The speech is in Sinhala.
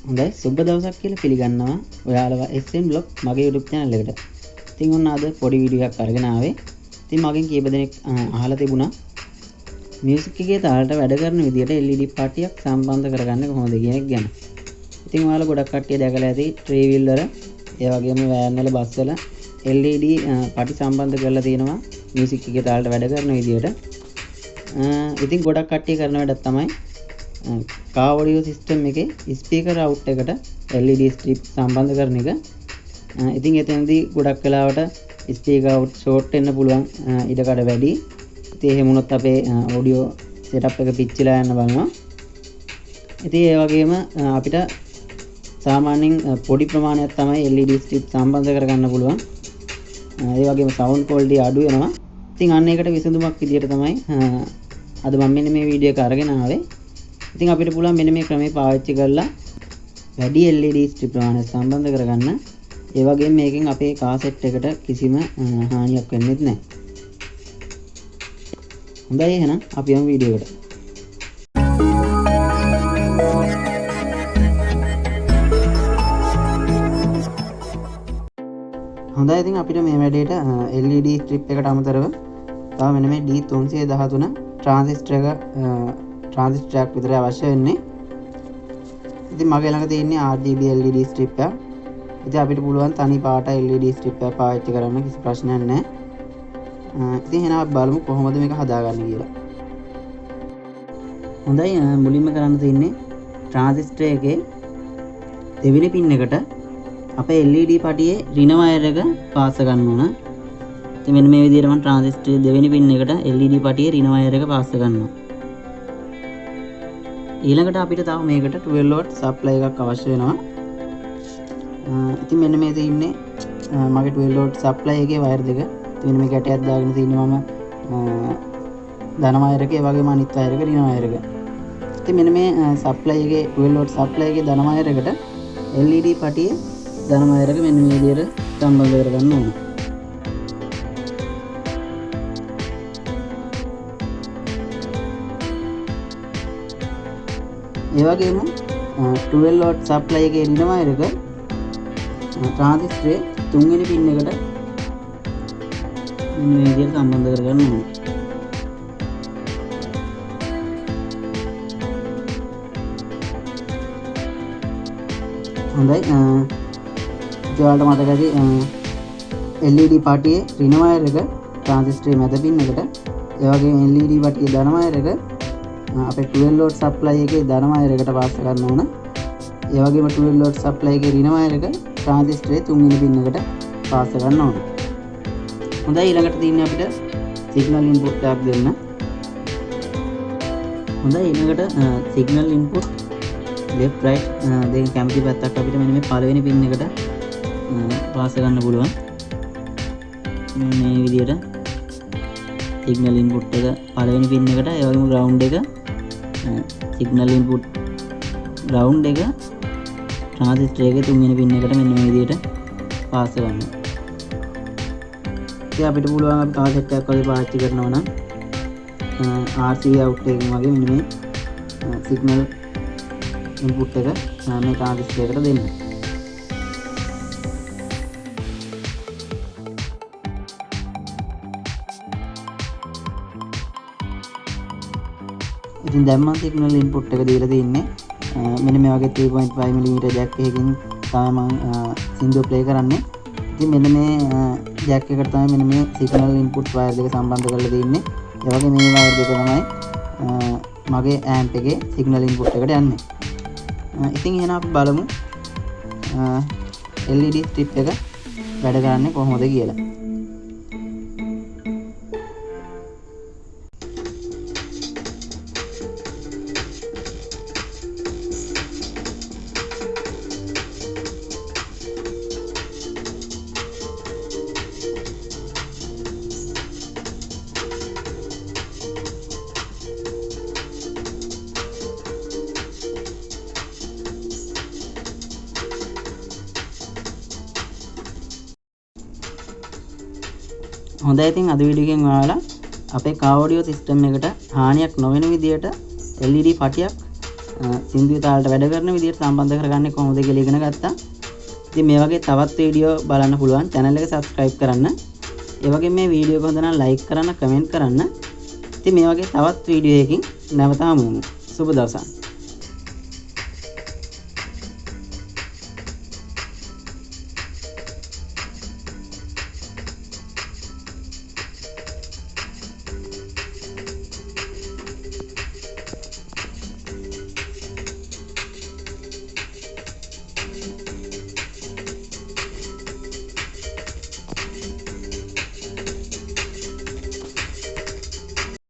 හොඳයි සුබ දවසක් කියලා පිළිගන්නවා ඔයාලව SM vlog මගේ YouTube channel එකට. ඉතින් ඔන්න අද පොඩි වීඩියෝ එකක් අරගෙන ආවේ. ඉතින් මගෙන් කීප දෙනෙක් අහලා තිබුණා මියුසික් එකේ තාලට වැඩ කරන විදියට LED පටියක් සම්බන්ධ කරගන්න කොහොමද කියන එක ගැන. ඉතින් ඔයාලා ගොඩක් කට්ටිය දැකලා ඇති ට්‍රේ වීල් වල ඒ වගේම වෑන් වල බස් වල LED පටි සම්බන්ධ කරලා තියෙනවා මියුසික් එකේ තාලට වැඩ කරන විදියට. ඉතින් ගොඩක් කට්ටිය කරන වැඩක් තමයි car audio system එකේ speaker out එකට LED strip සම්බන්ධ කරන එක. ඉතින් එතනදී ගොඩක් වෙලාවට speaker out short වෙන්න පුළුවන් ඉඩකඩ වැඩි. ඉතින් එහෙම වුණොත් අපේ audio setup එක පිච්චිලා යන්න බලනවා. ඉතින් ඒ වගේම අපිට සාමාන්‍යයෙන් පොඩි ප්‍රමාණයක් තමයි LED strip සම්බන්ධ කරගන්න පුළුවන්. ඒ වගේම sound quality අඩු වෙනවා. ඉතින් අන්න ඒකට විසඳුමක් විදියට තමයි අද මම මෙන්න මේ වීඩියෝ එක අරගෙන ආවේ. ඉතින් අපිට පුළුවන් මෙන්න මේ ක්‍රමේ පාවිච්චි කරලා වැඩි LED strip ප්‍රමාණයක් සම්බන්ධ කරගන්න. ඒ වගේම මේකෙන් අපේ කාසෙට් එකට කිසිම හානියක් වෙන්නේ නැහැ. හොඳයි එහෙනම් අපි යමු වීඩියෝ එකට. හොඳයි ඉතින් අපිට මේ වැඩේට LED strip එකට අමතරව තව මෙන්න මේ D313 transistor එකක් විතරයි අවශ්‍ය වෙන්නේ. ඉතින් මගේ ළඟ තියෙන්නේ RGB LED strip එකක්. ඉතින් අපිට පුළුවන් තනි පාට LED strip එකක් පාවිච්චි කරන්න කිසි ප්‍රශ්නයක් නැහැ. ඉතින් එහෙනම් අපි බලමු කොහොමද මේක හදාගන්නේ කියලා. හොඳයි මුලින්ම කරන්න තියෙන්නේ transistor එකේ දෙවෙනි පින් එකට අපේ LED පටියේ ඍණ වයර් එක පාස් ගන්න ඕන. ඉතින් මෙන්න මේ විදිහට මම transistor දෙවෙනි පින් එකට LED පටියේ ඍණ වයර් එක පාස් ගන්නවා. ඊළඟට අපිට තව මේකට 12 watt supply එකක් අවශ්‍ය වෙනවා. ඉතින් මෙන්න මේ තියෙන්නේ මගේ 12 watt supply එකේ වයර් දෙක. ඉතින් මෙන්න මේ කැටයක් දාගෙන තින්නේ මම ධන වයර් එක, ඒ වගේම අනිත් වයර් එක ඍණ වයර් එක. ඉතින් මෙන්න මේ supply එකේ 12 watt supply එකේ ධන වයර් එකට LED පටියේ ධන වයර් එක මෙන්න මේ විදිහට සම්බන්ධ කරගන්න ඕන. ඒ වගේම 12 watt supply එකේ ඍණ වයර් එක transistor තුන්වෙනි පින් එකට මේ විදිහට සම්බන්ධ කරගන්න ඕනේ. හොඳයි ඔයාලට මතක ඇති LED පටියේ ඍණ වයර් එක transistor මැද පින් එකට, ඒ වගේම LED පටියේ ධන වයර් එක අපේ 12 watt supply එකේ ධන වයර් එකට පාස් කරන්න ඕන. ඒ වගේම 12 watt supply එකේ ඍණ වයර් එක transistor තුන්වෙනි පින් එකට පාස් කරන්න ඕන. හොඳයි ඊළඟට තියෙන්නේ අපිට signal input එකක් දෙන්න. හොඳයි ඊළඟට signal input left right දෙකෙන් කැමති පැත්තක් අපිට මෙන්න මේ පළවෙනි පින් එකට පාස් කරන්න පුළුවන්. මේ විදිහට signal input එක පළවෙනි පින් එකට, ඒ වගේම ground එක signal input ground එක transistor එකේ තුන්වෙනි පින් එකට මෙන්න මේ විදිහට පාස් කරන්න. ඉතින් අපිට පුළුවන් අපි කාසෙට් එකක් වගේ පාවිච්චි කරනවා නම් RCA out එකකින් වගේ මෙන්න මේ signal input එක මේ transistor එකට දෙන්න. ඉතින් දැන් මම signal input එක දීලා තින්නේ මෙන්න මේ වගේ 3.5 mm jack එකකින් තමයි මම සින්දු ප්ලේ කරන්නේ. ඉතින් මෙන්න මේ jack එකට තමයි මෙන්න මේ signal input wire දෙක සම්බන්ධ කරලා තින්නේ. ඒ වගේ මේ wire දෙක තමයි මගේ amp එකේ signal input එකට යන්නේ. ඉතින් එහෙනම් අපි බලමු LED strip එක වැඩ කරන්නේ කොහොමද කියලා. හොඳයි ඉතින් අද වීඩියෝ එකෙන් ඔයාලා අපේ car audio system එකට හානියක් නොවන විදියට LED පටියක් සින්දුවේ තාලට වැඩ කරන විදිහට සම්බන්ධ කරගන්නේ කොහොමද කියලා ඉගෙන ගත්තා. ඉතින් මේ වගේ තවත් වීඩියෝ බලන්න පුළුවන්. channel එක subscribe කරන්න. ඒ වගේම මේ වීඩියෝ එක හොඳ නම් like කරන්න, comment කරන්න. ඉතින් මේ වගේ තවත් වීඩියෝ එකකින් නැවත හමු වෙමු. සුබ දවසක්.